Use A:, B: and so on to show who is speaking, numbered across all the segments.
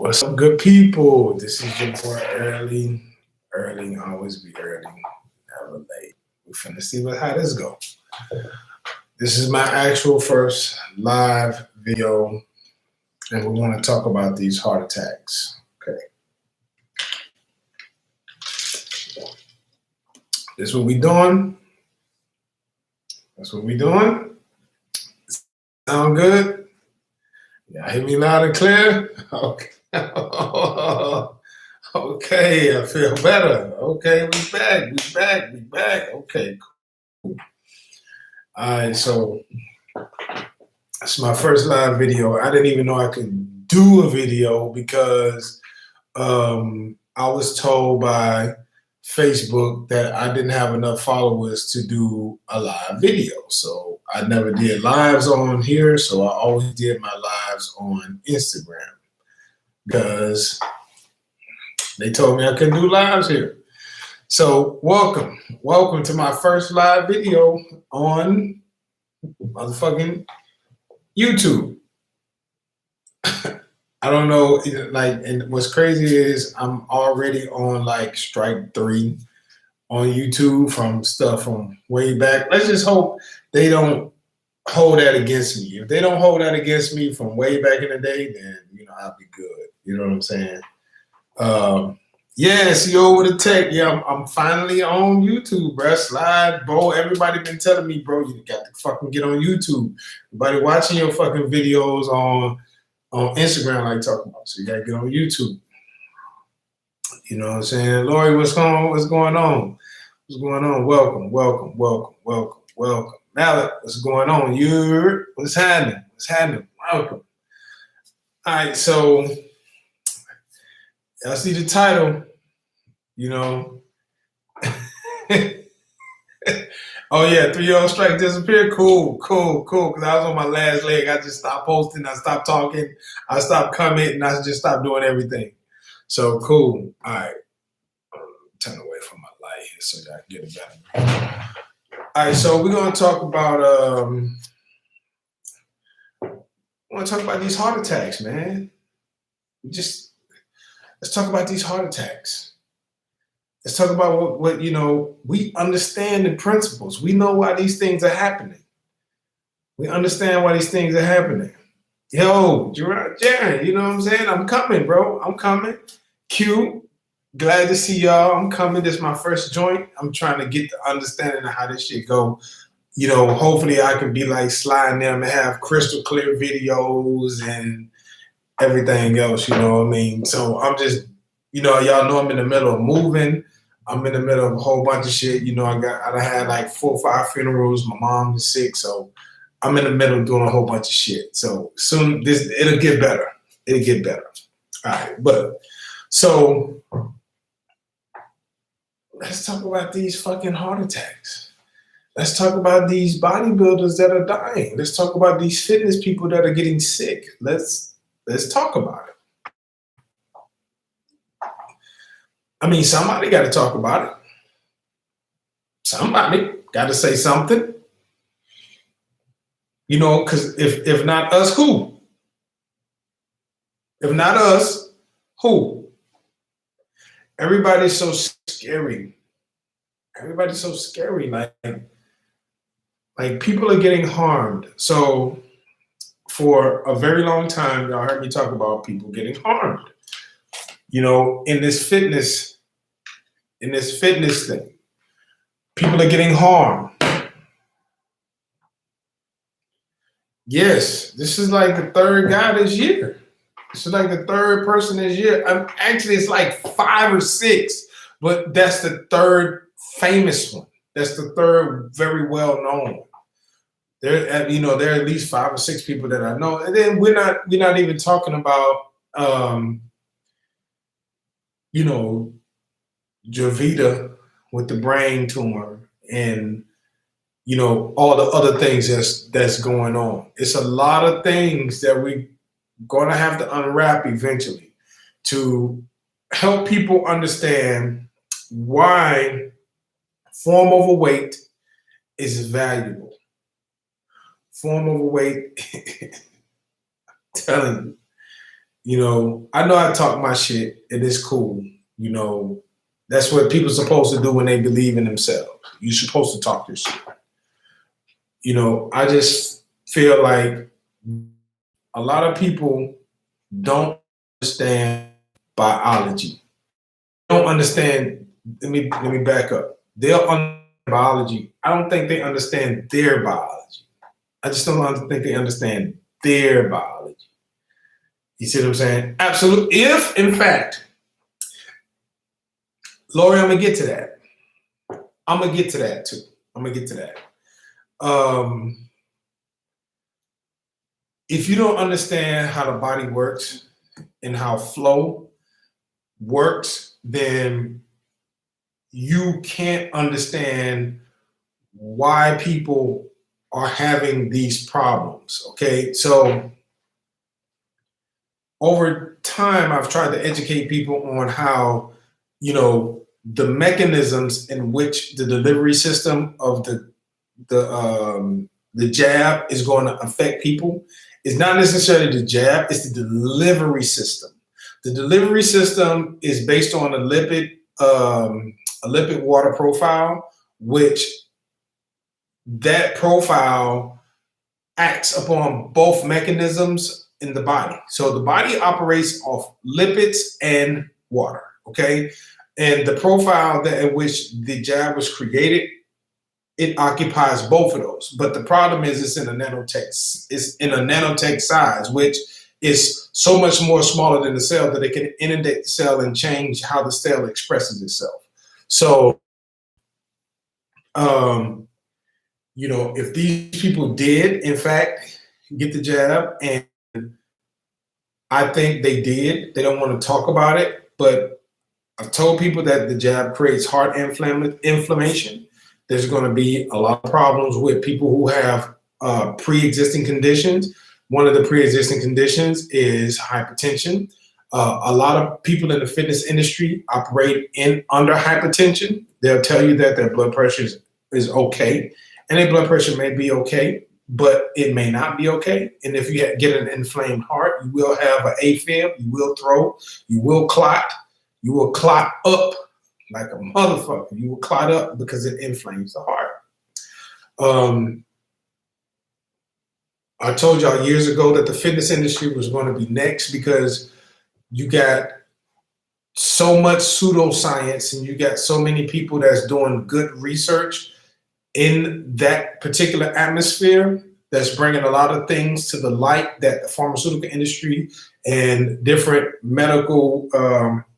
A: What's up, good people? This is your boy Early. Early, always be early, never late. We finna see how this go. This is my actual first live video, and we want to talk about these heart attacks. Okay, this is what we doing. That's what we doing. Sound good? Yeah, hear me loud and clear. Okay. Okay, I feel better. Okay, we back. Okay, cool. All right, so it's my first live video. I didn't even know I could do a video because I was told by Facebook that I didn't have enough followers to do a live video. So I never did lives on here, so I always did my lives on Instagram because they told me I couldn't do lives here. So welcome to my first live video on motherfucking YouTube. I don't know, and what's crazy is I'm already on like strike 3 on YouTube from stuff from way back. Let's just hope they don't hold that against me. If they don't hold that against me from way back in the day, then I'll be good. You know what I'm saying? Yeah, CEO with a tech. Yeah, I'm finally on YouTube, bro. Slide, bro. Everybody been telling me, bro, you got to fucking get on YouTube. Everybody watching your fucking videos on Instagram, like talking about. So you gotta get on YouTube. You know what I'm saying? Lori, what's going on? What's going on? Welcome. Mallet, what's going on? What's happening? Welcome. All right, so I see the title, Oh yeah, 3-0 strike disappeared. Cool. Because I was on my last leg. I just stopped posting. I stopped talking. I stopped commenting. I just stopped doing everything. So cool. All right. Turn away from my light here so that I can get it better. All right. So we're gonna talk about these heart attacks, man. Let's talk about these heart attacks. Let's talk about what we understand the principles. We know why these things are happening. We understand why these things are happening. Yo, Jaron, you know what I'm saying? I'm coming, bro. I'm coming. Q, glad to see y'all. I'm coming. This is my first joint. I'm trying to get the understanding of how this shit go. Hopefully I can be like sliding them and have crystal clear videos and everything else, you know what I mean? So I'm just, y'all know I'm in the middle of moving. I'm in the middle of a whole bunch of shit. I had like 4 or 5 funerals. My mom is sick, so I'm in the middle of doing a whole bunch of shit. So soon it'll get better. All right, but so let's talk about these fucking heart attacks. Let's talk about these bodybuilders that are dying. Let's talk about these fitness people that are getting sick. Let's talk about it. I mean, somebody got to talk about it. Somebody got to say something. Because if not us, who? If not us, who? Everybody's so scary. Like people are getting harmed. So for a very long time, y'all heard me talk about people getting harmed. In this fitness thing, people are getting harmed. Yes, this is like the third guy this year. This is like the third person this year. Actually, it's like 5 or 6, but that's the third famous one. That's the third very well known one. There are at least 5 or 6 people that I know, and then we're not even talking about Javita with the brain tumor and all the other things that's going on. It's a lot of things that we're going to have to unwrap eventually to help people understand why form over weight is valuable. Form over weight, telling you, I know I talk my shit and it's cool. That's what people are supposed to do when they believe in themselves. You're supposed to talk your shit. I just feel like a lot of people don't understand biology. Don't understand. Let me back up. They'll understand biology. I don't think they understand their biology. I just don't think they understand their biology. You see what I'm saying? Absolutely. If, in fact, Lori, I'm gonna get to that. I'm gonna get to that too. I'm gonna get to that. If you don't understand how the body works and how flow works, then you can't understand why people are having these problems. Okay, so over time, I've tried to educate people on how, the mechanisms in which the delivery system of the jab is going to affect people. It's not necessarily the jab; it's the delivery system. The delivery system is based on a lipid water profile, which that profile acts upon both mechanisms in the body. So the body operates off lipids and water, okay? And the profile that in which the jab was created, it occupies both of those. But the problem is it's in a nanotech size, which is so much more smaller than the cell that it can inundate the cell and change how the cell expresses itself. So if these people did, in fact, get the jab, and I think they did, they don't want to talk about it, but I've told people that the jab creates heart inflammation. There's going to be a lot of problems with people who have pre-existing conditions. One of the pre-existing conditions is hypertension. A lot of people in the fitness industry operate under hypertension. They'll tell you that their blood pressure is okay, and their blood pressure may be okay, but it may not be okay. And if you get an inflamed heart, you will have an AFib, you will throw, you will clot up like a motherfucker. You will clot up because it inflames the heart. I told y'all years ago that the fitness industry was going to be next because you got so much pseudoscience and you got so many people that's doing good research in that particular atmosphere that's bringing a lot of things to the light that the pharmaceutical industry and different medical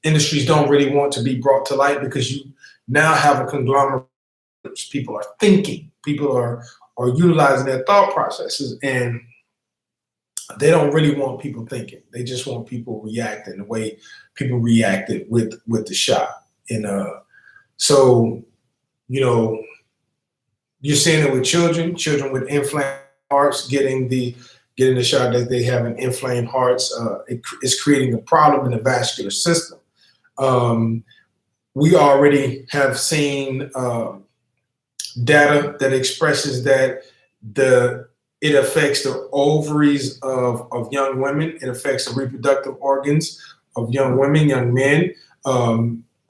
A: industries don't really want to be brought to light, because you now have a conglomerate. People are thinking, people are utilizing their thought processes, and they don't really want people thinking. They just want people reacting the way people reacted with the shot. And so, you're seeing it with children with inflamed hearts getting the shot that they have inflamed hearts. It's creating a problem in the vascular system. We already have seen data that expresses that it affects the ovaries of young women. It affects the reproductive organs of young women, young men.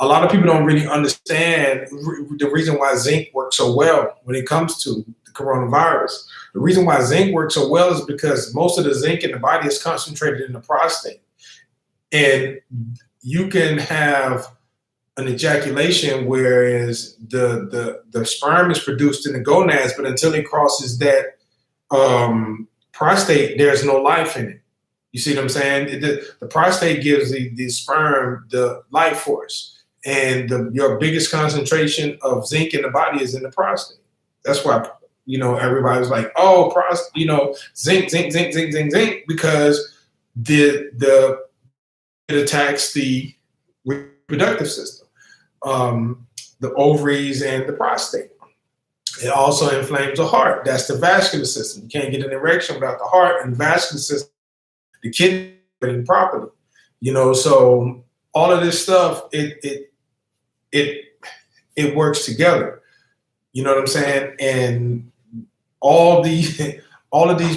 A: A lot of people don't really understand the reason why zinc works so well when it comes to the coronavirus. The reason why zinc works so well is because most of the zinc in the body is concentrated in the prostate. And you can have an ejaculation, whereas the sperm is produced in the gonads, but until it crosses that prostate, there's no life in it. You see what I'm saying? The prostate gives the sperm the life force. And your biggest concentration of zinc in the body is in the prostate. That's why, everybody's like, oh, zinc, because it attacks the reproductive system, the ovaries and the prostate. It also inflames the heart. That's the vascular system. You can't get an erection without the heart and the vascular system, the kidney working properly. So all of this stuff, it works together. You know what I'm saying? And all of these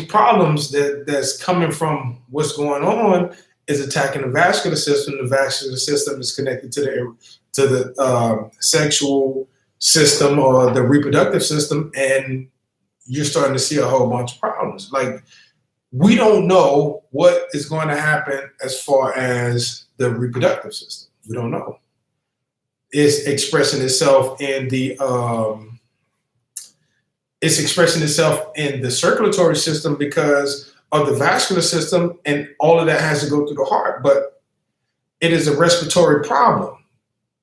A: problems that's coming from what's going on is attacking the vascular system. The vascular system is connected to the sexual system or the reproductive system, and you're starting to see a whole bunch of problems. Like, we don't know what is going to happen as far as the reproductive system. We don't know. It's expressing itself in the circulatory system because of the vascular system, and all of that has to go through the heart. But it is a respiratory problem.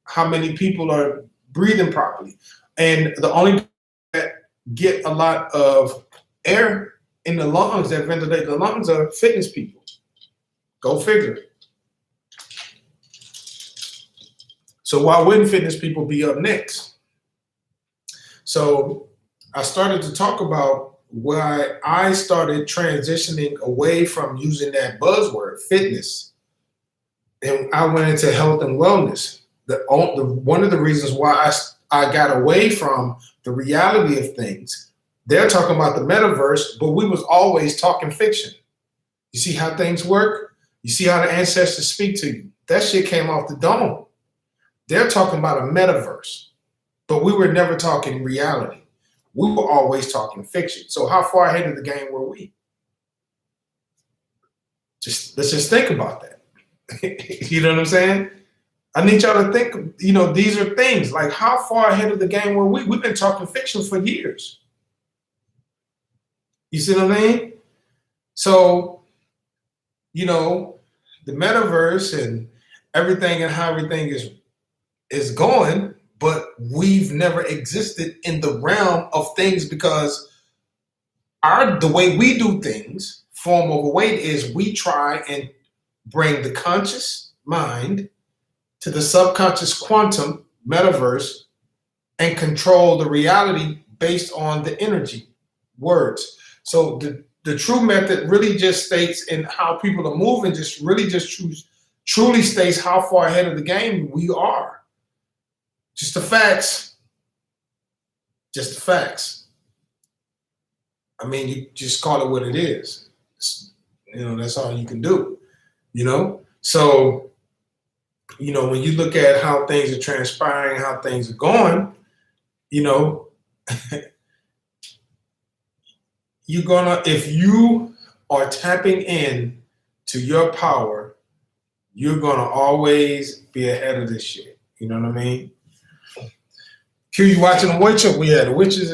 A: How many people are breathing properly? And the only people that get a lot of air in the lungs, that ventilate the lungs, are fitness people. Go figure. So why wouldn't fitness people be up next? So I started to talk about why I started transitioning away from using that buzzword, fitness, and I went into health and wellness. One of the reasons why I got away from the reality of things, they're talking about the metaverse, but we was always talking fiction. You see how things work? You see how the ancestors speak to you? That shit came off the dome. They're talking about a metaverse, but we were never talking reality. We were always talking fiction. So how far ahead of the game were we? Let's just think about that. You know what I'm saying? I need y'all to think, these are things like, how far ahead of the game were we? We've been talking fiction for years. You see what I mean? So, the metaverse and everything and how everything is going, but we've never existed in the realm of things because the way we do things, form of a way, is we try and bring the conscious mind to the subconscious quantum metaverse and control the reality based on the energy words. So the true method really just states in how people are moving, truly states how far ahead of the game we are. Just the facts. Just the facts. I mean, you just call it what it is. That's all you can do. So, when you look at how things are transpiring, how things are going, if you are tapping in to your power, you're gonna always be ahead of this shit. You know what I mean? Q, you watching The Witcher? The Witcher is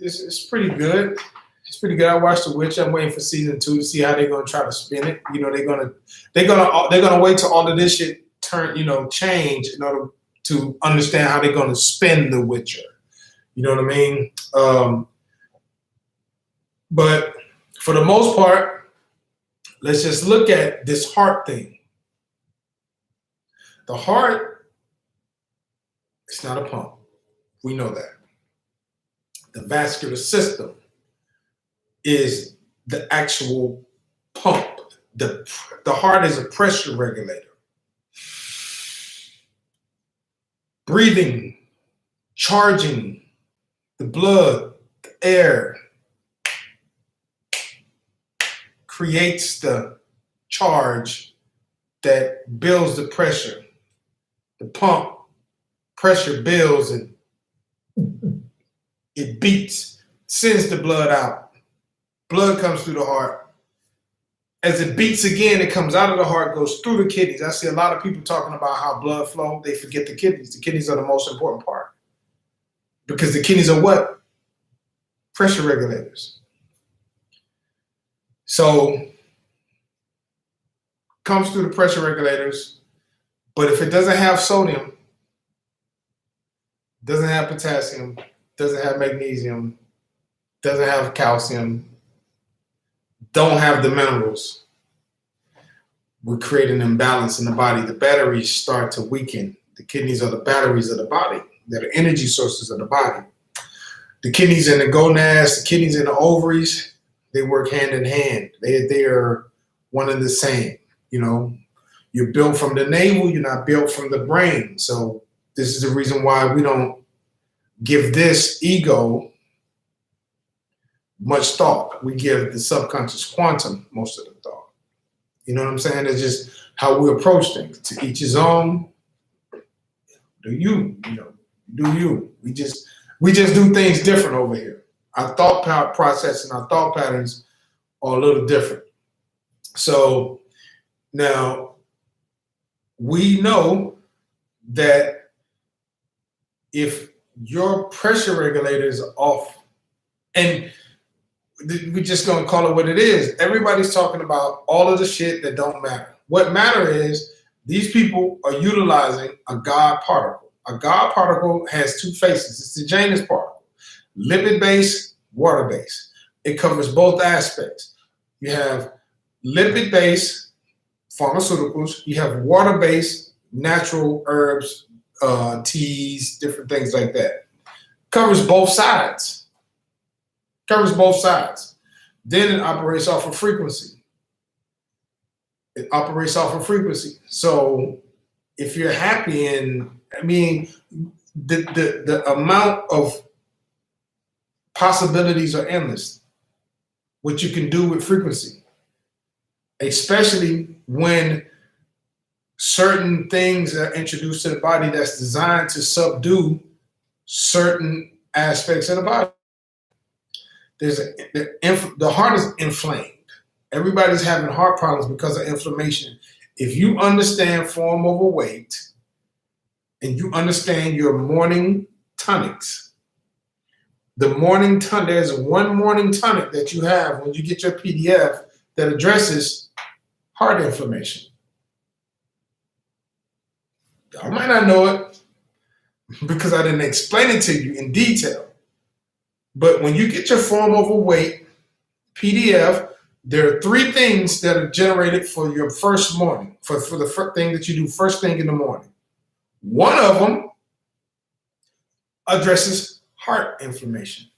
A: it's pretty good. It's pretty good. I watched The Witcher. I'm waiting for season 2 to see how they're gonna try to spin it. They're gonna wait till all of this shit change in order to understand how they're gonna spin The Witcher. You know what I mean? But for the most part, let's just look at this heart thing. The heart, it's not a pump. We know that. The vascular system is the actual pump. The heart is a pressure regulator. Breathing, charging the blood, the air, creates the charge that builds the pressure. The pump, pressure builds and it beats, sends the blood out. Blood comes through the heart. As it beats again, it comes out of the heart, goes through the kidneys. I see a lot of people talking about how blood flow. They forget the kidneys. The kidneys are the most important part. Because the kidneys are what? Pressure regulators. So, comes through the pressure regulators, but if it doesn't have sodium, doesn't have potassium, doesn't have magnesium, doesn't have calcium, don't have the minerals, we create an imbalance in the body. The batteries start to weaken. The kidneys are the batteries of the body. They're the energy sources of the body. The kidneys and the gonads, the kidneys and the ovaries, they work hand in hand. They are one and the same. You're built from the navel, you're not built from the brain. So this is the reason why we don't give this ego much thought. We give the subconscious quantum most of the thought. You know what I'm saying? It's just how we approach things. To each his own. Do you, do you. We just do things different over here. Our thought process and our thought patterns are a little different. So now we know that if your pressure regulator is off, and we're just going to call it what it is. Everybody's talking about all of the shit that don't matter. What matter is these people are utilizing a God particle. A God particle has two faces. It's the Janus particle, lipid-based, water-based. It covers both aspects. You have lipid-based pharmaceuticals. You have water-based natural herbs, teas, different things like that. Covers both sides. Covers both sides. Then it operates off of frequency. It operates off of frequency. So if you're happy, and I mean, the amount of possibilities are endless. What you can do with frequency, especially when certain things are introduced to the body that's designed to subdue certain aspects of the body. The heart is inflamed. Everybody's having heart problems because of inflammation. If you understand form over weight and you understand your morning tonics, there's one morning tonic that you have when you get your PDF that addresses heart inflammation. I might not know it because I didn't explain it to you in detail. But when you get your form over weight PDF, there are three things that are generated for your first morning, for the first thing that you do first thing in the morning. One of them addresses heart inflammation.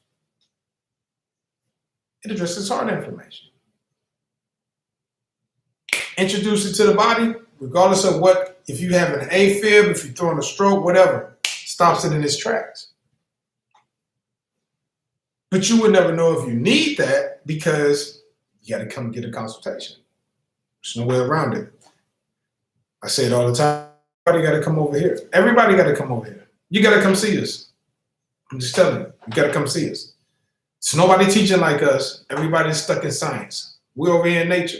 A: It addresses heart inflammation. Introduce it to the body, regardless of what, if you have an AFib, if you're throwing a stroke, whatever, stops it in its tracks. But you would never know if you need that because you got to come get a consultation. There's no way around it. I say it all the time. Everybody got to come over here. Everybody got to come over here. You got to come see us. I'm just telling you, you got to come see us. It's nobody teaching like us. Everybody's stuck in science. We're over here in nature.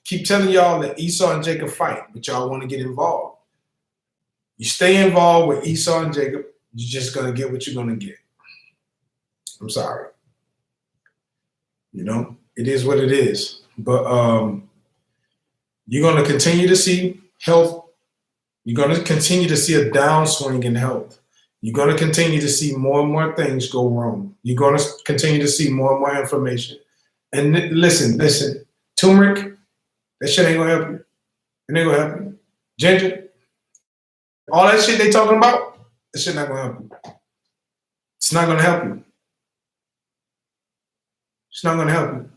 A: Keep telling y'all that Esau and Jacob fight, but y'all want to get involved. You stay involved with Esau and Jacob, you're just going to get what you're going to get. I'm sorry. It is what it is. But you're going to continue to see health. You're going to continue to see a downswing in health. You're going to continue to see more and more things go wrong. You're going to continue to see more and more information. And listen, turmeric, that shit ain't going to help you. It ain't going to help you. Ginger, all that shit they talking about, that shit not going to help you. It's not going to help you. It's not going to help you.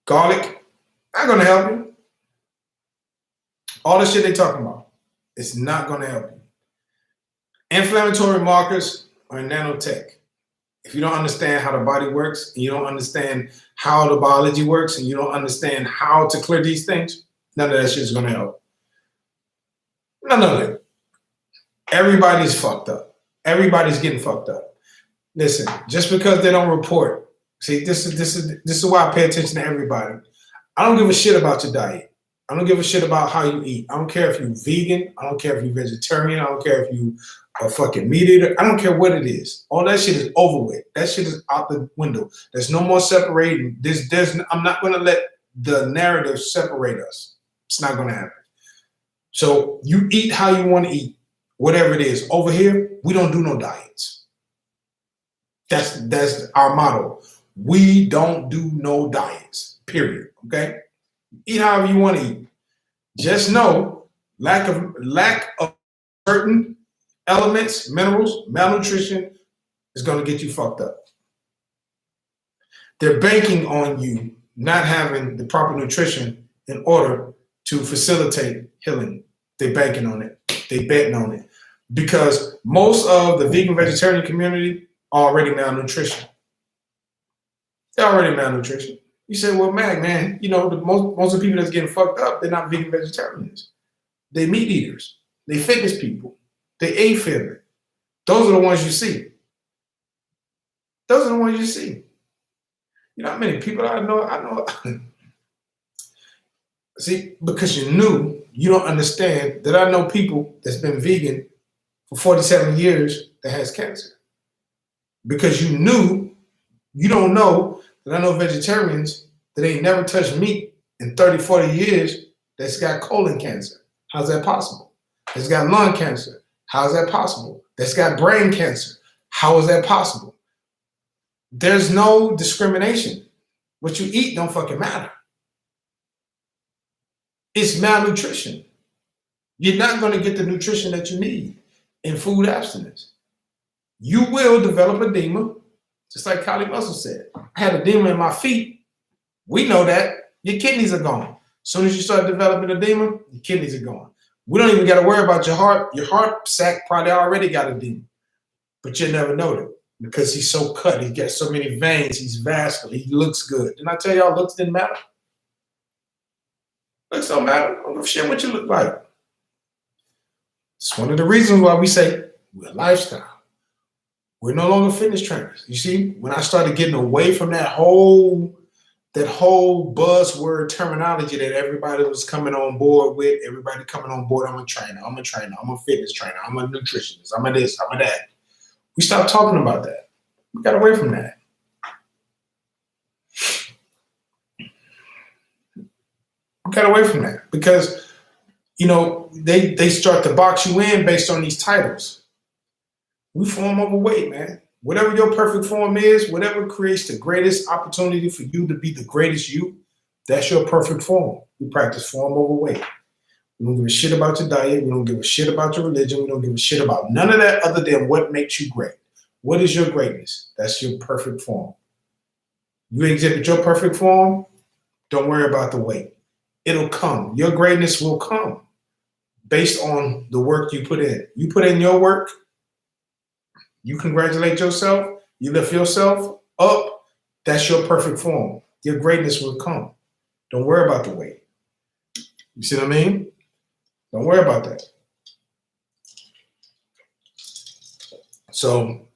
A: Garlic, not going to help you. All the shit they talking about, it's not going to help you. Inflammatory markers are nanotech. If you don't understand how the body works, and you don't understand how the biology works, and you don't understand how to clear these things, none of that shit is going to help. None of it. Everybody's fucked up. Everybody's getting fucked up. Listen, just because they don't report. See, this is why I pay attention to everybody. I don't give a shit about your diet. I don't give a shit about how you eat. I don't care if you're vegan. I don't care if you're vegetarian. I don't care if you are fucking meat eater. I don't care what it is. All that shit is over with. That shit is out the window. There's no more separating. I'm not going to let the narrative separate us. It's not going to happen. So you eat how you want to eat, whatever it is. Over here, we don't do no diets. That's our motto. We don't do no diets, period, okay? Eat however you want to eat. Just know lack of certain elements, minerals, malnutrition is going to get you fucked up. They're banking on you not having the proper nutrition in order to facilitate healing. They're banking on it. They're betting on it. Because most of the vegan vegetarian community are already malnutrition. They're already malnutrition. You say, well, man, you know, most of the people that's getting fucked up, they're not vegan vegetarians. They meat eaters. They fitness people. They A-fitted. Those are the ones you see. Those are the ones you see. You know how many people I know. See, because you're new, you don't understand that I know people that's been vegan for 47 years that has cancer. Because you knew, you don't know that I know vegetarians that ain't never touched meat in 30, 40 years that's got colon cancer. How's that possible? That's got lung cancer. How is that possible? That's got brain cancer. How is that possible? There's no discrimination. What you eat don't fucking matter. It's malnutrition. You're not going to get the nutrition that you need in food abstinence. You will develop edema, just like Kylie Muscle said. I had edema in my feet. We know that. Your kidneys are gone. As soon as you start developing edema, your kidneys are gone. We don't even got to worry about your heart. Your heart sac probably already got edema, but you never know it because he's so cut. He got so many veins. He's vascular. He looks good. Didn't I tell y'all looks didn't matter? Looks don't matter. I don't give a shit what you look like. It's one of the reasons why we say we're a lifestyle. We're no longer fitness trainers. You see, when I started getting away from that whole buzzword terminology that everybody was coming on board with, everybody coming on board, I'm a trainer, I'm a fitness trainer, I'm a nutritionist, I'm a this, I'm a that. We stopped talking about that. We got away from that. We got away from that because, you know, they start to box you in based on these titles. We form overweight, man. Whatever your perfect form is, whatever creates the greatest opportunity for you to be the greatest you, that's your perfect form. We practice form overweight. We don't give a shit about your diet. We don't give a shit about your religion. We don't give a shit about none of that other than what makes you great. What is your greatness? That's your perfect form. You exhibit your perfect form, don't worry about the weight. It'll come. Your greatness will come based on the work you put in. You put in your work, you congratulate yourself, you lift yourself up, that's your perfect form. Your greatness will come. Don't worry about the weight. You see what I mean? Don't worry about that. So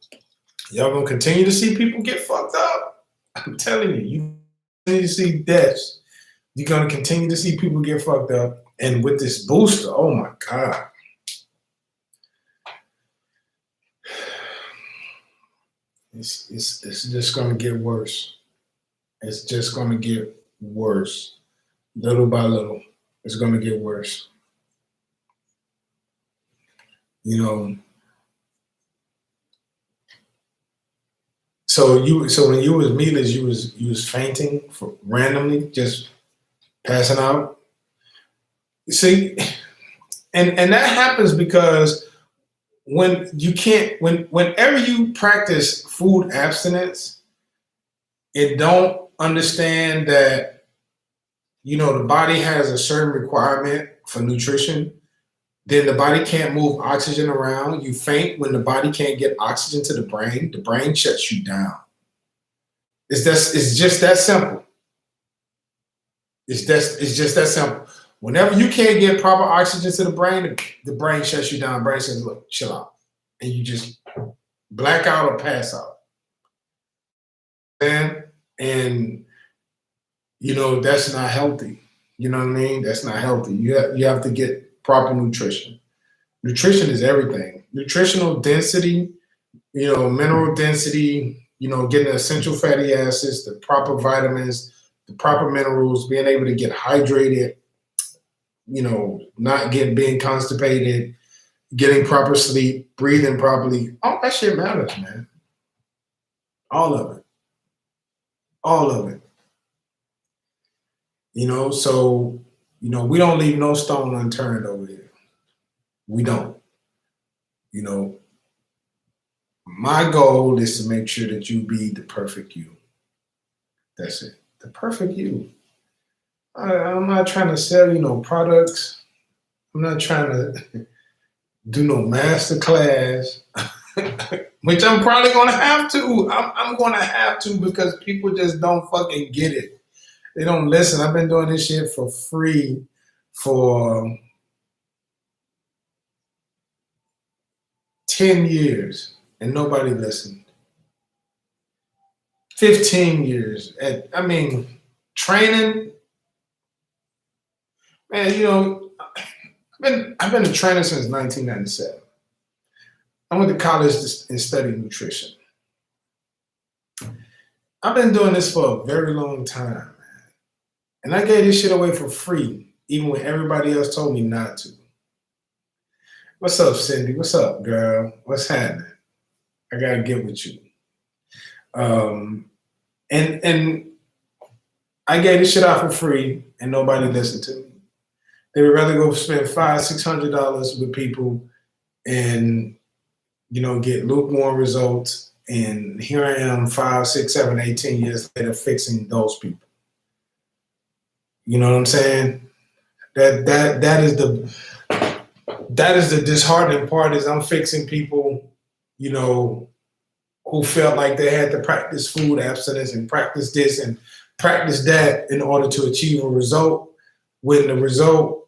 A: y'all gonna continue to see people get fucked up. I'm telling you, you continue to see deaths. You're gonna continue to see people get fucked up. And with this booster, oh my God. It's just going to get worse. It's just going to get worse. Little by little, it's going to get worse. You know, so when you was meatless, you was fainting randomly, just passing out. See, and that happens because whenever you practice food abstinence, it don't understand that, you know, the body has a certain requirement for nutrition. Then the body can't move oxygen around. You faint when the body can't get oxygen to the brain shuts you down. It's just that simple. It's just that simple. Whenever you can't get proper oxygen to the brain shuts you down. The brain says, look, chill out. And you just black out or pass out. And you know, that's not healthy. You know what I mean? That's not healthy. You have to get proper nutrition. Nutrition is everything. Nutritional density, you know, mineral density, you know, getting the essential fatty acids, the proper vitamins, the proper minerals, being able to get hydrated, you know, not being constipated, getting proper sleep, breathing properly. All that shit matters, man. All of it. All of it. You know, so, you know, we don't leave no stone unturned over here. We don't. You know, my goal is to make sure that you be the perfect you. That's it. The perfect you. I'm not trying to sell you no products. I'm not trying to do no master class, which I'm probably going to have to. I'm going to have to because people just don't fucking get it. They don't listen. I've been doing this shit for free for 10 years and nobody listened. 15 years. Training, man, I've been a trainer since 1997. I went to college and studied nutrition. I've been doing this for a very long time, man. And I gave this shit away for free, even when everybody else told me not to. What's up, Cindy? What's up, girl? What's happening? I gotta get with you. And I gave this shit out for free, and nobody listened to me. They would rather go spend $500-$600 with people and get lukewarm results. And here I am, 5, 6, 7, 18 years later, fixing those people. You know what I'm saying? That is the disheartening part. Is I'm fixing people, who felt like they had to practice food abstinence and practice this and practice that in order to achieve a result, when the result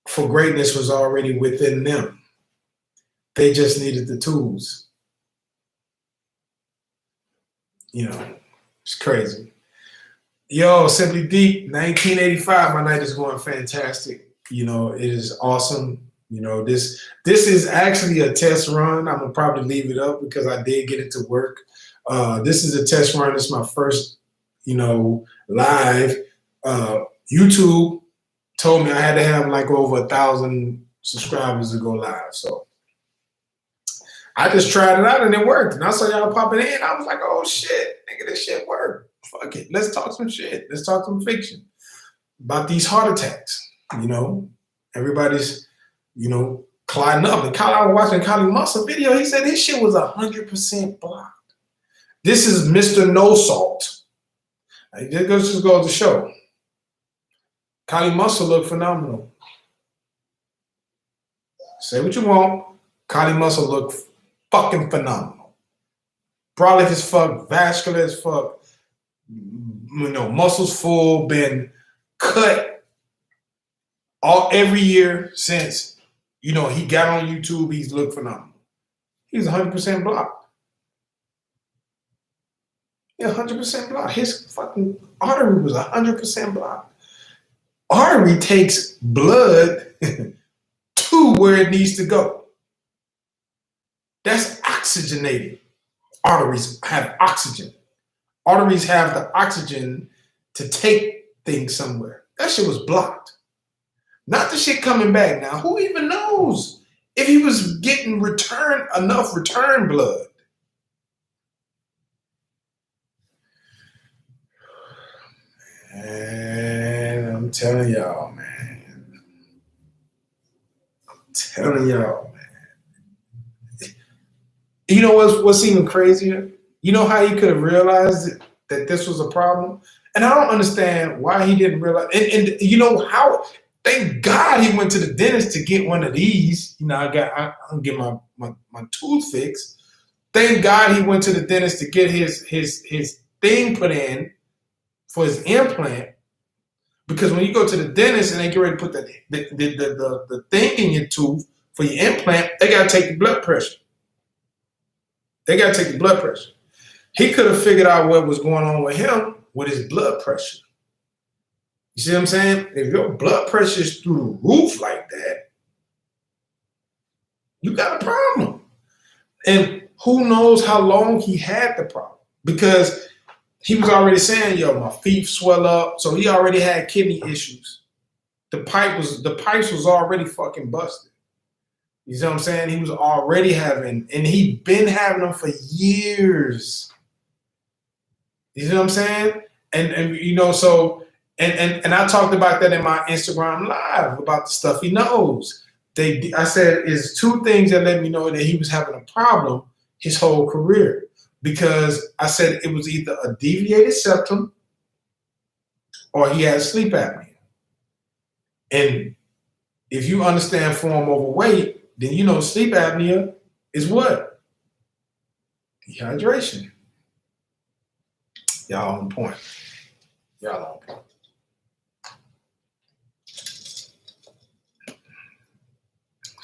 A: for greatness was already within them. They just needed the tools. It's crazy. Yo, Simply Deep, 1985. My night is going fantastic. It is awesome. This is actually a test run. I'm gonna probably leave it up because I did get it to work. This is a test run. It's my first, live. YouTube told me I had to have like over 1,000 subscribers to go live. So I just tried it out and it worked. And I saw y'all popping in. I was like, oh shit, nigga, this shit worked. Fuck it. Let's talk some shit. Let's talk some fiction about these heart attacks. Everybody's, clotting up. And I was watching Kali Muscle video. He said his shit was 100% blocked. This is Mr. No Salt. This just goes to show. Kali Muscle look phenomenal. Say what you want. Kali Muscle look fucking phenomenal. Brolic as fuck, vascular as fuck. Muscles full, been cut every year since he got on YouTube. He's looked phenomenal. He's 100% blocked. Yeah, 100% blocked. His fucking artery was 100% blocked. Artery takes blood to where it needs to go. That's oxygenated. Arteries have oxygen. Arteries have the oxygen to take things somewhere. That shit was blocked. Not the shit coming back now. Who even knows if he was getting enough return blood? And I'm telling y'all, man. You know what's even crazier? You know how he could have realized that this was a problem? And I don't understand why he didn't realize. And you know how? Thank God he went to the dentist to get one of these. I'm get my tooth fixed. Thank God he went to the dentist to get his thing put in for his implant. Because when you go to the dentist and they get ready to put the thing in your tooth for your implant, they gotta take the blood pressure. He could have figured out what was going on with him with his blood pressure. You see what I'm saying? If your blood pressure is through the roof like that, you got a problem. And who knows how long he had the problem? Because he was already saying, yo, my feet swell up. So he already had kidney issues. The pipes was already fucking busted. You see what I'm saying? He was already having, and he'd been having them for years. You see what I'm saying? And so I talked about that in my Instagram live about the stuff he knows. I said it's two things that let me know that he was having a problem his whole career. Because I said it was either a deviated septum or he had sleep apnea. And if you understand form over weight, then sleep apnea is what? Dehydration. Y'all on point.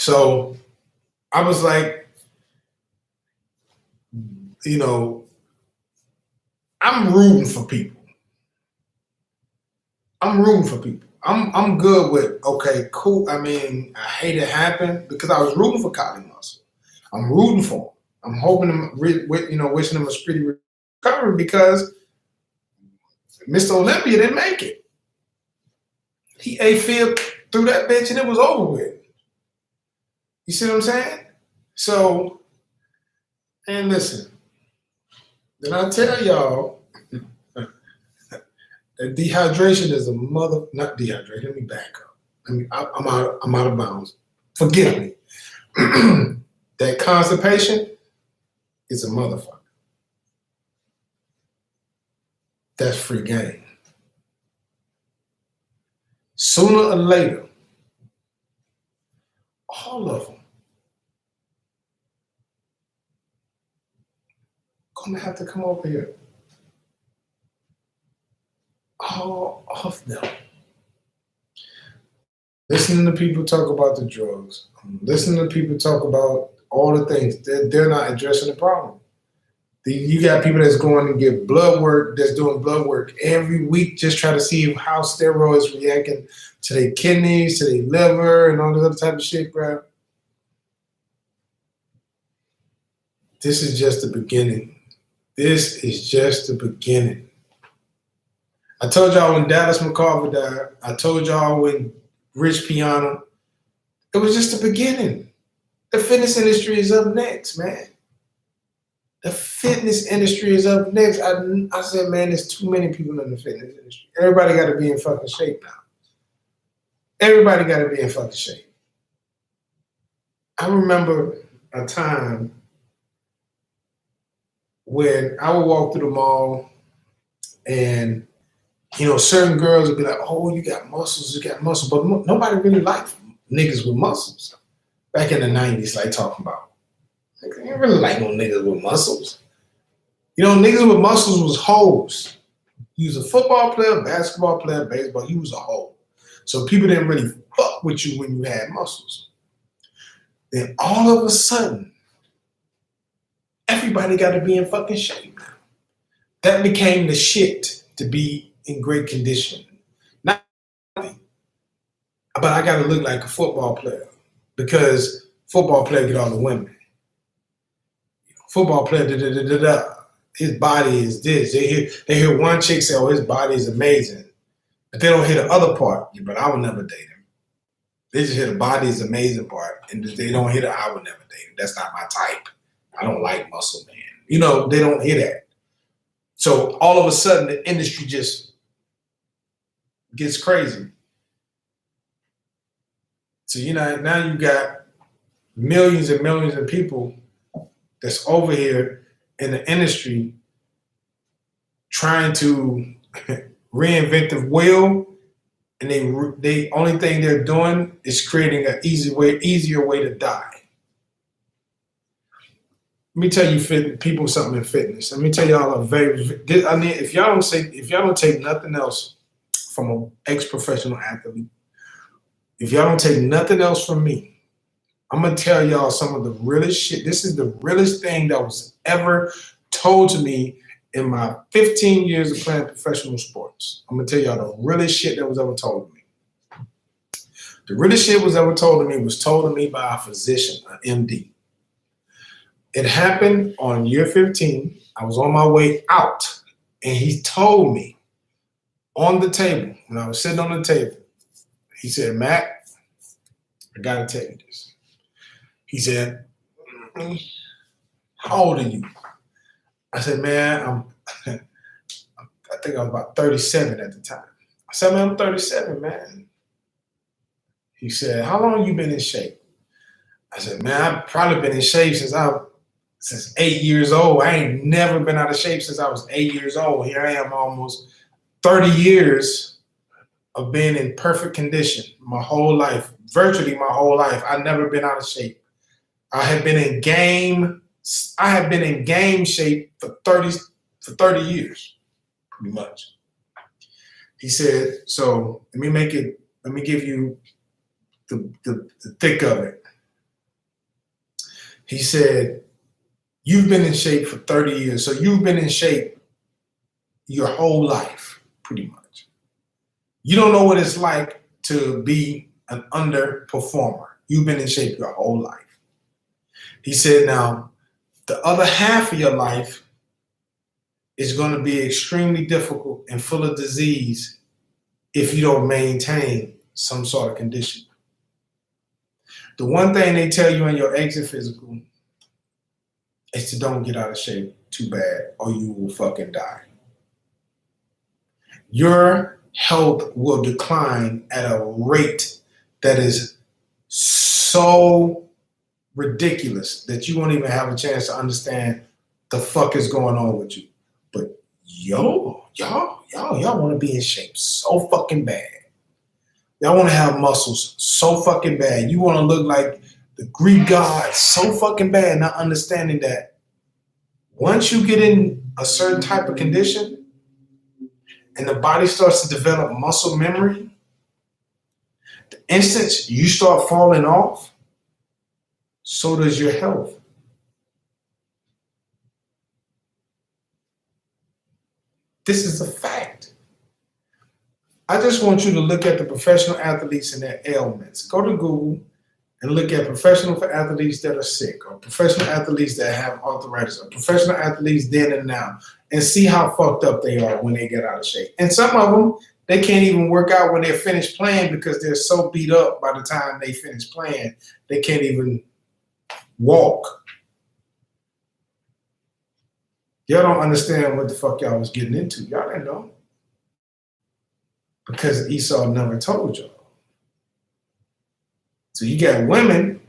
A: So I was like, you know, I'm rooting for people. I'm good with, okay, cool. I mean, I hate it happened because I was rooting for Kylie Muscle. I'm rooting for him. I'm hoping him, wishing him a speedy recovery because Mr. Olympia didn't make it. He A-fib through that bitch and it was over with. You see what I'm saying? So, and listen, then I tell y'all that dehydration is not dehydration. Let me back up. I'm out of bounds. Forgive me. That constipation is a motherfucker. That's free game. Sooner or later, all of them gonna have to come over here. All of them. Listening to people talk about the drugs, listening to people talk about all the things, they're not addressing the problem. You got people that's going to get blood work, that's doing blood work every week, just trying to see how steroids reacting to their kidneys, to their liver, and all this other type of shit, bro. This is just the beginning. This is just the beginning. I told y'all when Dallas McCarver died. I told y'all when Rich Piana. It was just the beginning. The fitness industry is up next, man. The fitness industry is up next. I said, man, there's too many people in the fitness industry. Everybody got to be in fucking shape now. Everybody got to be in fucking shape. I remember a time when I would walk through the mall and, certain girls would be like, oh, you got muscles. But nobody really liked niggas with muscles. Back in the 90s, like talking about. I didn't really like no niggas with muscles. Niggas with muscles was hoes. You was a football player, basketball player, baseball. You was a hoe. So people didn't really fuck with you when you had muscles. Then all of a sudden, everybody got to be in fucking shape now. That became the shit to be in great condition. Not, but I got to look like a football player because football player get all the women. Football player, his body is this. They hear one chick say, oh, his body is amazing. But they don't hear the other part. Yeah, but I would never date him. They just hear the body is amazing part. And they don't hear the I would never date him. That's not my type. I don't like muscle man. They don't hear that. So all of a sudden the industry just gets crazy. So, now you got millions and millions of people that's over here in the industry trying to reinvent the wheel, and they only thing they're doing is creating an easier way to die. Let me tell you, people, something in fitness. Let me tell y'all if y'all don't take nothing else from an ex-professional athlete, if y'all don't take nothing else from me, I'm going to tell y'all some of the realest shit. This is the realest thing that was ever told to me in my 15 years of playing professional sports. I'm going to tell y'all the realest shit that was ever told to me. The realest shit was ever told to me by a physician, an MD. It happened on year 15. I was on my way out, and he told me on the table, when I was sitting on the table, he said, Matt, I got to tell you this. He said, how old are you? I said, man, I think I was about 37 at the time. I said, man, I'm 37, man. He said, how long you been in shape? I said, man, I've probably been in shape since 8 years old. I ain't never been out of shape since I was 8 years old. Here I am almost 30 years of being in perfect condition my whole life, virtually my whole life. I've never been out of shape. I have been in game shape for 30 years, pretty much. He said, so let me give you the thick of it. He said, you've been in shape for 30 years. So you've been in shape your whole life, pretty much. You don't know what it's like to be an underperformer. You've been in shape your whole life. He said, now, the other half of your life is going to be extremely difficult and full of disease if you don't maintain some sort of condition. The one thing they tell you in your exit physical is to don't get out of shape too bad or you will fucking die. Your health will decline at a rate that is so ridiculous that you won't even have a chance to understand the fuck is going on with you. But y'all want to be in shape so fucking bad. Y'all want to have muscles so fucking bad. You want to look like the Greek gods so fucking bad, not understanding that once you get in a certain type of condition and the body starts to develop muscle memory, the instant you start falling off, so does your health. This is a fact. I just want you to look at the professional athletes and their ailments. Go to Google and look at professional athletes that are sick, or professional athletes that have arthritis, or professional athletes then and now, and see how fucked up they are when they get out of shape. And some of them, they can't even work out when they're finished playing because they're so beat up by the time they finish playing, they can't even walk. Y'all don't understand what the fuck y'all was getting into. Y'all didn't know. Because Esau never told y'all. So you got women,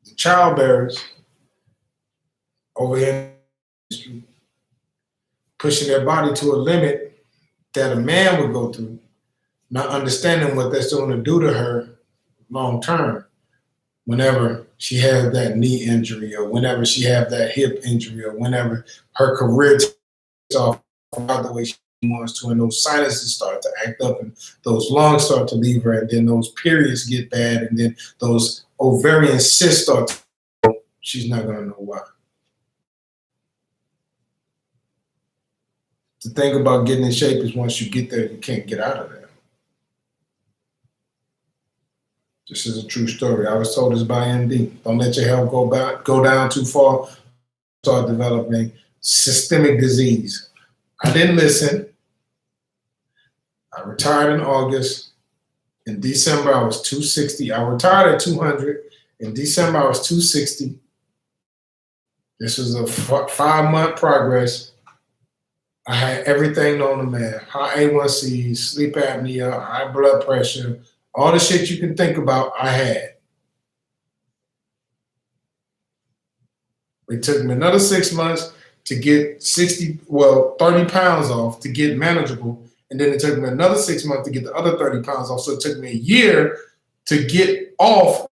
A: the childbearers, over here in the street, pushing their body to a limit that a man would go through, not understanding what that's going to do to her long term. Whenever she has that knee injury, or whenever she has that hip injury, or whenever her career takes off the way she wants to, and those sinuses start to act up, and those lungs start to leave her, and then those periods get bad, and then those ovarian cysts start to go, she's not going to know why. The thing about getting in shape is once you get there, you can't get out of there. This is a true story. I was told this by MD. Don't let your health go down too far. Start developing systemic disease. I didn't listen. I retired in August. In December, I was 260. I retired at 200. In December, I was 260. This was a 5-month progress. I had everything known to man. High A1C, sleep apnea, high blood pressure, all the shit you can think about, I had. It took me another 6 months to get 30 pounds off to get manageable. And then it took me another 6 months to get the other 30 pounds off. So it took me a year to get off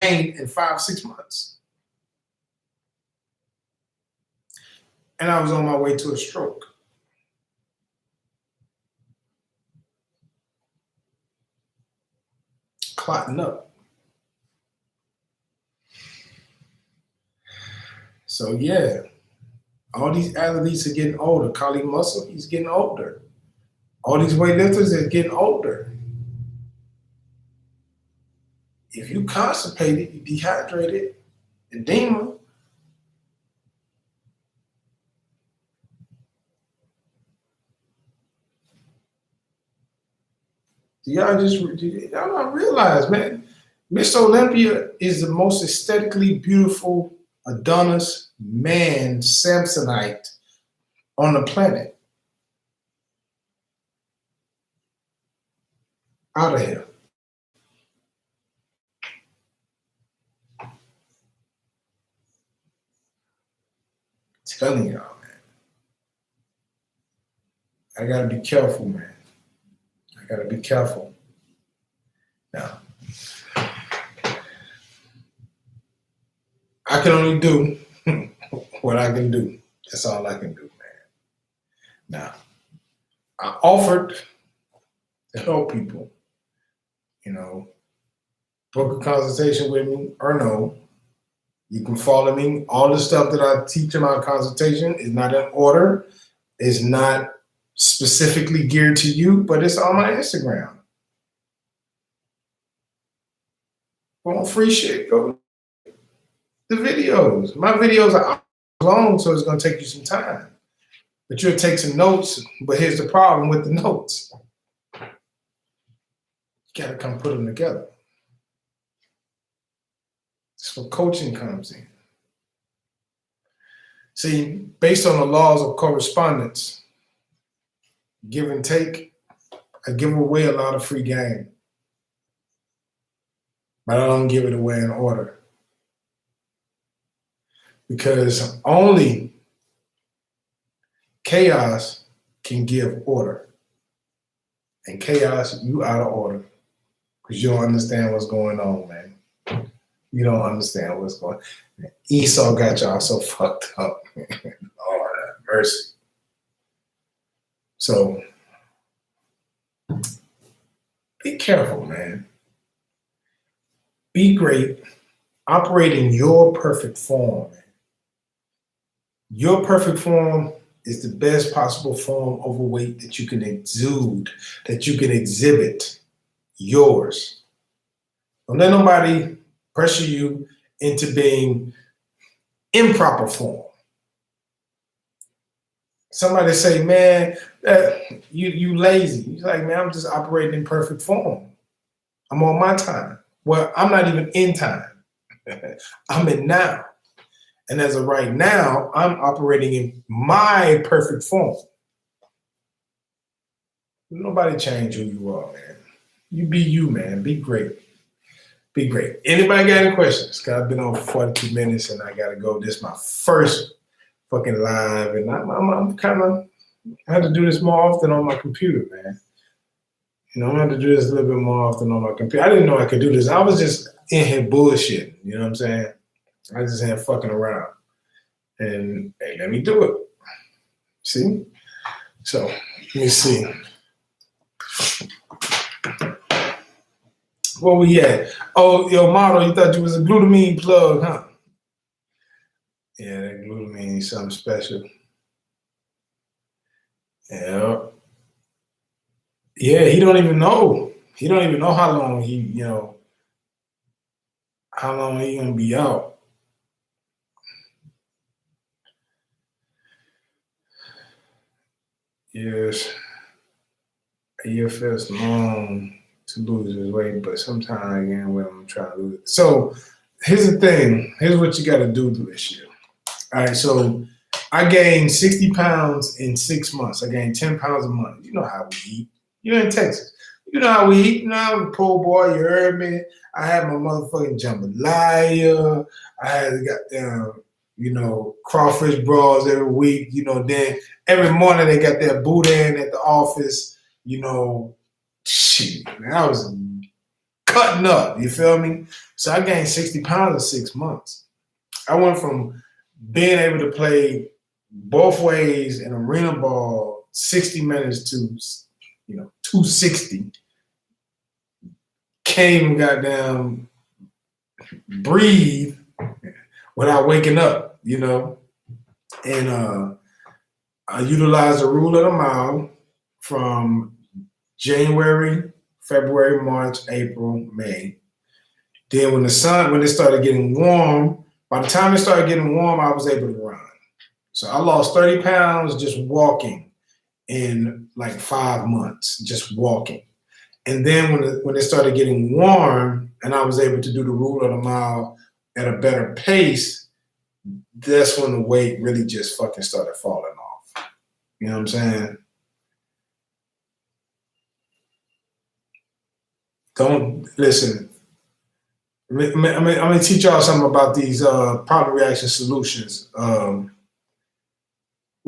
A: pain in 5-6 months. And I was on my way to a stroke. Clotting up. So yeah, all these athletes are getting older. Kali Muscle, he's getting older. All these weightlifters are getting older. If you constipated, you dehydrated, edema, y'all not realize, man, Miss Olympia is the most aesthetically beautiful Adonis man, Samsonite on the planet. Out of here. Telling y'all, man. I gotta be careful, man. I gotta be careful. Now, I can only do what I can do. That's all I can do, man. Now, I offered to help people, book a consultation with me or no. You can follow me. All the stuff that I teach in my consultation is not in order. It's not specifically geared to you, but it's on my Instagram. On free shit, go the videos. My videos are long, so it's gonna take you some time. But you'll take some notes. But here's the problem with the notes. You gotta come put them together. That's where coaching comes in. See, based on the laws of correspondence, give and take, I give away a lot of free game. But I don't give it away in order. Because only chaos can give order. And chaos, you out of order. Because you don't understand what's going on, man. You don't understand what's going on. Esau got y'all so fucked up. Lord have mercy. So, be careful, man. Be great. Operate in your perfect form. Your perfect form is the best possible form of weight that you can exude, that you can exhibit. Yours. Don't let nobody pressure you into being improper form. Somebody say, man, you lazy. He's like, man, I'm just operating in perfect form. I'm on my time. Well, I'm not even in time. I'm in now. And as of right now, I'm operating in my perfect form. Nobody change who you are, man. You be you, man. Be great. Be great. Anybody got any questions? Because I've been on for 42 minutes and I got to go. This is my first fucking live. And I'm kind of, I have to do this more often on my computer, man. You know, I'm going to have to do this a little bit more often on my computer. I didn't know I could do this. I was just in here bullshitting. You know what I'm saying? I just ain't fucking around. And hey, let me do it. See? So, let me see. Where we at? Oh, yo, model, you thought you was a glutamine plug, huh? Yeah, that glutamine is something special. Yeah. Yeah, he don't even know. He don't even know how long how long he gonna be out. Yes. A year feels long to lose his weight, but sometimes again when I'm trying to lose it. So here's the thing. Here's what you gotta do this year. All right, so I gained 60 pounds in 6 months. I gained 10 pounds a month. You know how we eat. You're in Texas. You know how we eat. You know I'm a poor boy. You heard me. I had my motherfucking jambalaya. I had goddamn, crawfish balls every week. Then every morning they got that boudin at the office. Shit, man, I was cutting up. You feel me? So I gained 60 pounds in 6 months. I went from being able to play both ways in arena ball 60 minutes to 260. Can't even goddamn breathe without waking up, And I utilized the rule of the mile from January, February, March, April, May. Then when it started getting warm, by the time it started getting warm, I was able to run. So I lost 30 pounds just walking in like 5 months, just walking. And then when it started getting warm and I was able to do the rule of the mile at a better pace, that's when the weight really just fucking started falling off. You know what I'm saying? Don't listen. I'm going to teach y'all something about these problem reaction solutions. Who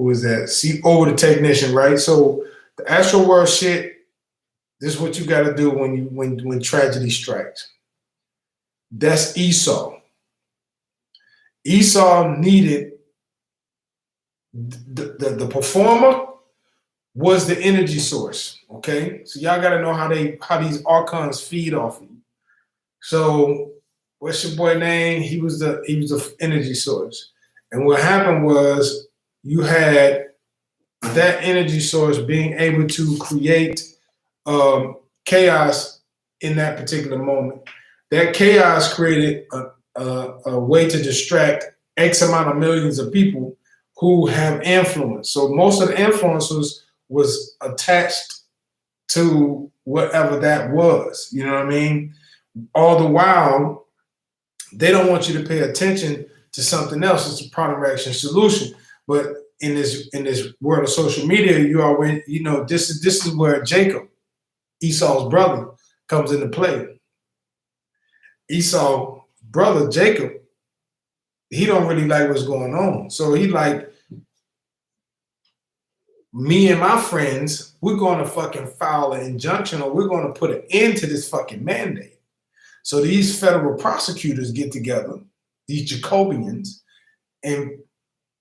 A: is that? See, over the technician, right? So the actual world shit. This is what you got to do when tragedy strikes. That's Esau. Esau needed the performer was the energy source. Okay, so y'all got to know how these archons feed off of you. So what's your boy name? He was the energy source. And what happened was you had that energy source being able to create chaos in that particular moment. That chaos created a way to distract X amount of millions of people who have influence. So most of the influence was attached to whatever that was. You know what I mean? All the while, they don't want you to pay attention to something else. It's a problem, action, solution. But in this world of social media, you always, this is where Jacob, Esau's brother, comes into play. Esau's brother Jacob, he don't really like what's going on. So he like, me and my friends, we're going to fucking file an injunction, or we're going to put an end to this fucking mandate. So these federal prosecutors get together, these Jacobians, and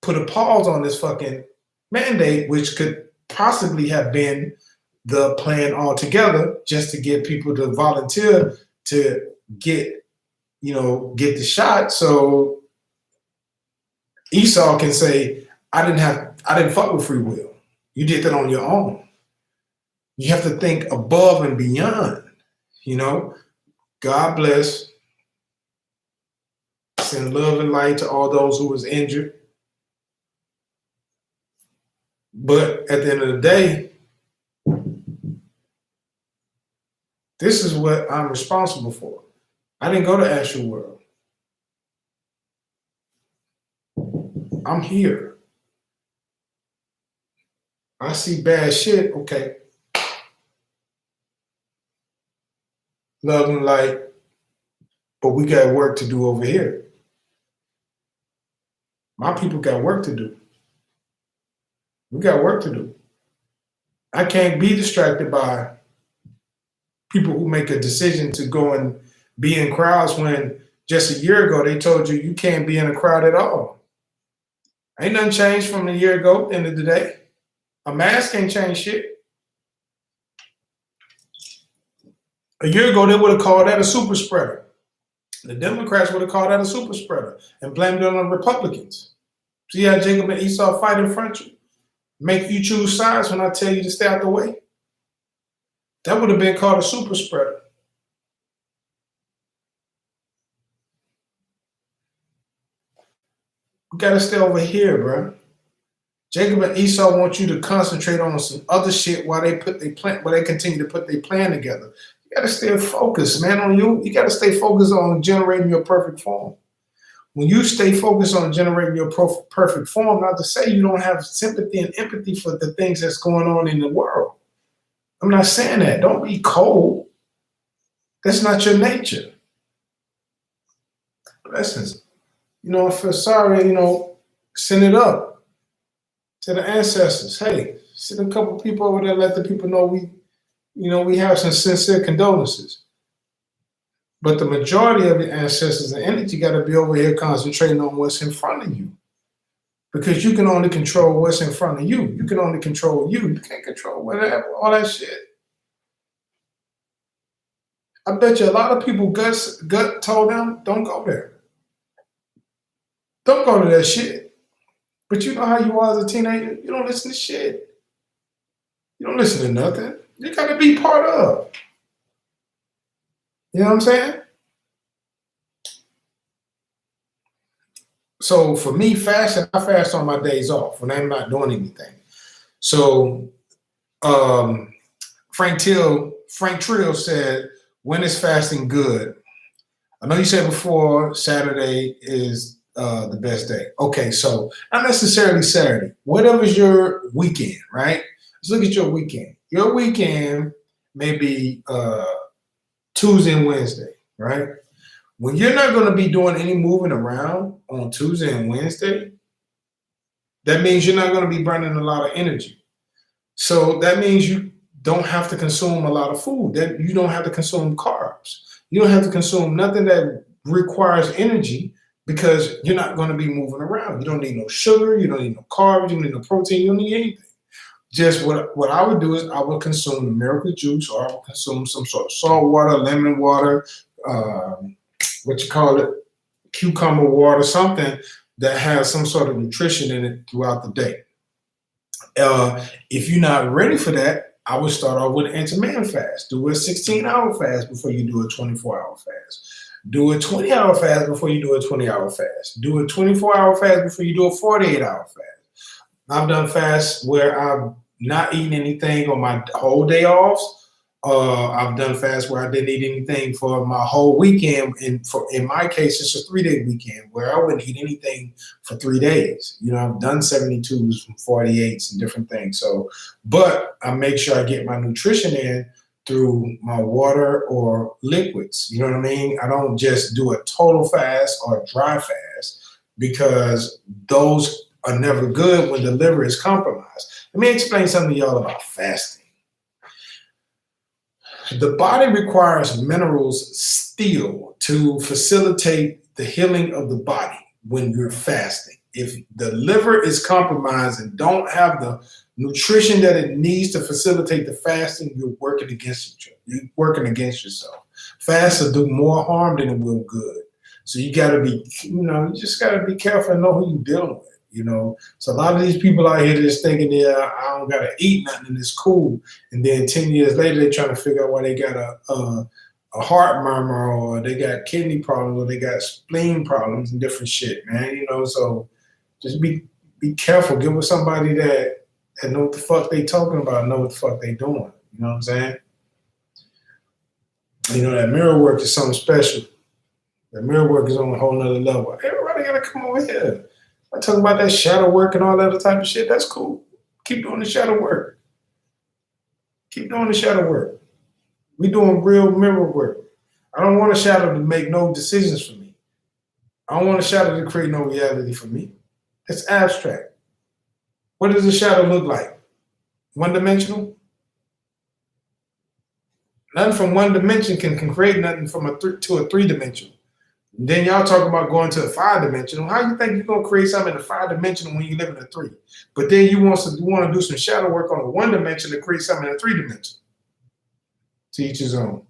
A: put a pause on this fucking mandate, which could possibly have been the plan altogether, just to get people to volunteer to get the shot. So Esau can say, I didn't fuck with free will. You did that on your own. You have to think above and beyond, God bless. Send love and light to all those who was injured. But at the end of the day, this is what I'm responsible for. I didn't go to Astral World. I'm here. I see bad shit, okay. Love and light, but we got work to do over here. My people got work to do. We got work to do. I can't be distracted by people who make a decision to go and be in crowds when just a year ago they told you can't be in a crowd at all. Ain't nothing changed from a year ago at the end of the day. A mask ain't change shit. A year ago, they would have called that a super spreader. The Democrats would have called that a super spreader and blamed it on the Republicans. See how Jacob and Esau fight in front of you? Make you choose sides when I tell you to stay out the way? That would have been called a super spreader. We got to stay over here, bro. Jacob and Esau want you to concentrate on some other shit while they continue to put their plan together. You got to stay focused, man, on you. You got to stay focused on generating your perfect form. When you stay focused on generating your perfect form, not to say you don't have sympathy and empathy for the things that's going on in the world. I'm not saying that. Don't be cold. That's not your nature. Blessings. I feel sorry, send it up to the ancestors. Hey, send a couple people over there, let the people know we have some sincere condolences. But the majority of the ancestors and energy got to be over here concentrating on what's in front of you. Because you can only control what's in front of you. You can only control you. You can't control whatever, all that shit. I bet you a lot of people gut told them, don't go there. Don't go to that shit. But you know how you are as a teenager? You don't listen to shit. You don't listen to nothing. You got to be part of. You know what I'm saying? So for me, fasting, I fast on my days off when I'm not doing anything. So Frank Trill said, when is fasting good? I know you said before Saturday is the best day. Okay, so not necessarily Saturday. Whatever's your weekend, right? Let's look at your weekend. Your weekend may be Tuesday and Wednesday, right? When you're not going to be doing any moving around on Tuesday and Wednesday, that means you're not going to be burning a lot of energy. So that means you don't have to consume a lot of food. That you don't have to consume carbs. You don't have to consume nothing that requires energy because you're not going to be moving around. You don't need no sugar. You don't need no carbs. You don't need no protein. You don't need anything. Just what I would do is I would consume the miracle juice, or I would consume some sort of salt water, lemon water, what you call it, cucumber water, something that has some sort of nutrition in it throughout the day. If you're not ready for that, I would start off with an intermittent fast. Do a 16-hour fast before you do a 24-hour fast. Do a 20-hour fast before you do a 20-hour fast. Do a 24-hour fast before you do a 48-hour fast. I've done fasts where I'm not eating anything on my whole day off. I've done fasts where I didn't eat anything for my whole weekend. And in my case, it's a 3-day weekend where I wouldn't eat anything for 3 days. You know, I've done 72s from 48s and different things. So, but I make sure I get my nutrition in through my water or liquids. You know what I mean? I don't just do a total fast or a dry fast because those are never good when the liver is compromised. Let me explain something to y'all about fasting. The body requires minerals still to facilitate the healing of the body when you're fasting. If the liver is compromised and don't have the nutrition that it needs to facilitate the fasting, you're working against yourself. Fast will do more harm than it will good. So you got to be, you just got to be careful and know who you're dealing with. So a lot of these people out here just thinking, I don't gotta eat nothing and it's cool. And then 10 years later, they're trying to figure out why they got a heart murmur or they got kidney problems or they got spleen problems and different shit, man. So just be careful. Get with somebody that know what the fuck they talking about, know what the fuck they doing. You know what I'm saying? That mirror work is something special. That mirror work is on a whole nother level. Everybody gotta come over here. I talk about that shadow work and all that other type of shit. That's cool. Keep doing the shadow work. Keep doing the shadow work. We doing real mirror work. I don't want a shadow to make no decisions for me. I don't want a shadow to create no reality for me. It's abstract. What does a shadow look like? One-dimensional? Nothing from one dimension can create nothing from to a three-dimensional. Then y'all talk about going to a 5-dimensional. How you think you're gonna create something in a 5-dimensional when you live in a 3? But then you want to do some shadow work on a 1-dimension to create something in a 3-dimension. To each his own.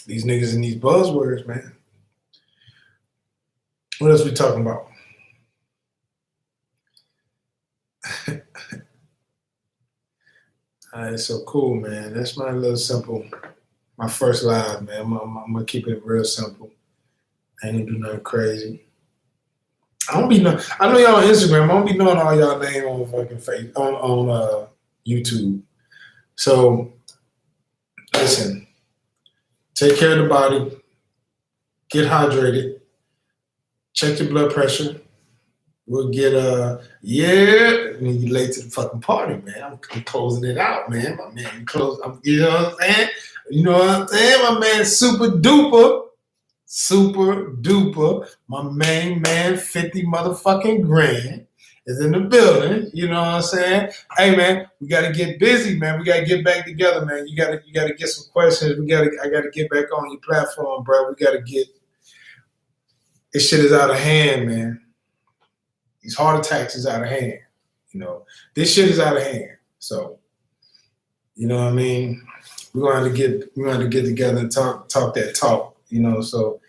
A: These niggas and these buzzwords, man. What else we talking about? All right, so cool, man. That's my little simple, my first live, man. I'm gonna keep it real simple. I ain't gonna do nothing crazy. I know y'all on Instagram. I don't be knowing all y'all name on fucking on YouTube. So listen, take care of the body, get hydrated, check your blood pressure. We'll get and then you late to the fucking party, man. I'm closing it out, man. My man, you know what I'm saying? You know what I'm saying? My man, super duper. My main man, 50 motherfucking grand is in the building. You know what I'm saying? Hey, man, we got to get busy, man. We got to get back together, man. You got to get some questions. I got to get back on your platform, bro. We got to get, this shit is out of hand, man. These heart attacks is out of hand. This shit is out of hand. So, you know what I mean? We're gonna have to get together and talk that talk, so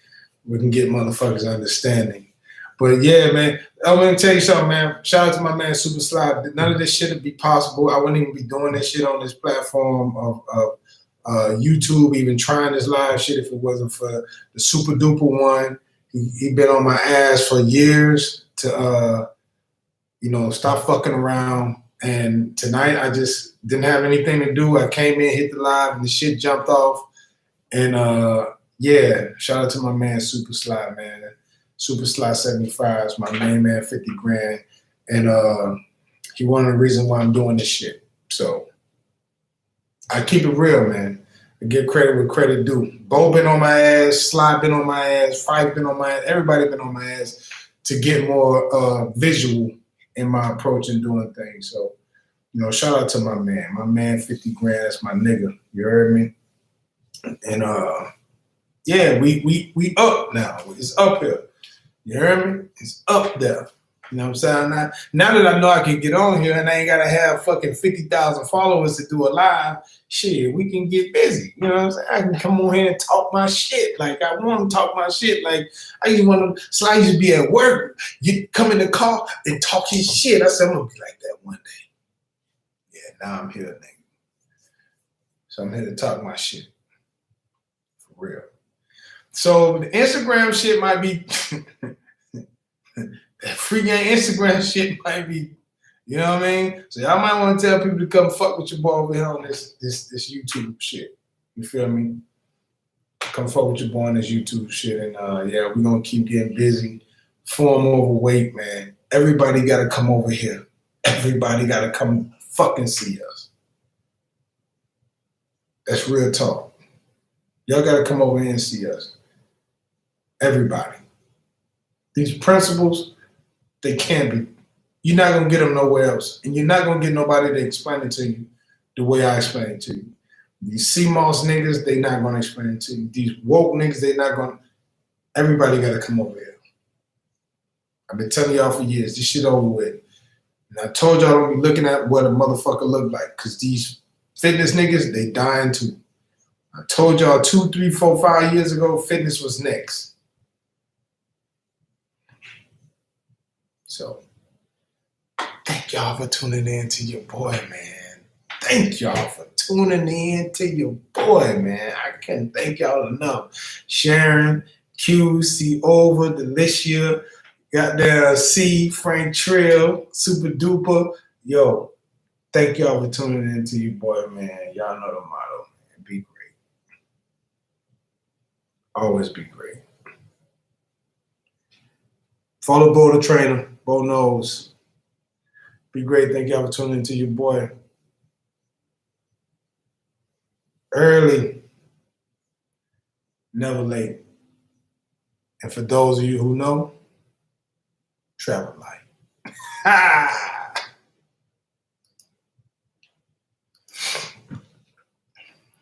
A: we can get motherfuckers understanding. But yeah, man, I'm gonna tell you something, man. Shout out to my man Super Slide. None of this shit would be possible. I wouldn't even be doing this shit on this platform of YouTube, even trying this live shit if it wasn't for the super duper one. He been on my ass for years to stop fucking around. And tonight I just didn't have anything to do. I came in, hit the live, and the shit jumped off. And shout out to my man Super Slide, man. Super Slide 75 is my main man, 50 grand. And he one of the reasons why I'm doing this shit. So I keep it real, man. I give credit where credit due. Bo been on my ass, Slide been on my ass, Fife been on my ass, everybody been on my ass to get more visual in my approach and doing things. So, shout out to my man 50 grand, that's my nigga. You heard me? And we up now. It's up here. You heard me? It's up there. You know what I'm saying? Now that I know I can get on here and I ain't gotta have fucking 50,000 followers to do a live, shit, we can get busy. You know what I'm saying? I can come on here and talk my shit. Like I want to talk my shit. Like I used to be at work, you come in the car and talk his shit. I said, I'm gonna be like that one day. Yeah, now I'm here, nigga. So I'm here to talk my shit. For real. So the Instagram shit might be that free game Instagram shit might be, you know what I mean? So y'all might want to tell people to come fuck with your boy over here on this YouTube shit. You feel me? Come fuck with your boy on this YouTube shit. And yeah, we're gonna keep getting busy. Form overweight, man. Everybody gotta come over here. Everybody gotta come fucking see us. That's real talk. Y'all gotta come over here and see us. Everybody. These principles, they can be. You're not gonna get them nowhere else, and you're not gonna get nobody to explain it to you the way I explain it to you. These CMOS niggas, they not gonna explain it to you. These woke niggas, they not gonna. Everybody gotta come over here. I've been telling y'all for years, this shit over with. And I told y'all don't be looking at what a motherfucker look like, cause these fitness niggas, they dying too. I told y'all 2, 3, 4, 5 years ago, fitness was next. So, thank y'all for tuning in to your boy, man. Thank y'all for tuning in to your boy, man. I can't thank y'all enough. Sharon, Q, C Over, Delicia, got there, C, Frank Trill, Super Duper. Yo, thank y'all for tuning in to your boy, man. Y'all know the motto, man. Be great. Always be great. Follow Bo the Trainer. Bo knows. Be great. Thank y'all for tuning into your boy. Early, never late. And for those of you who know, travel light.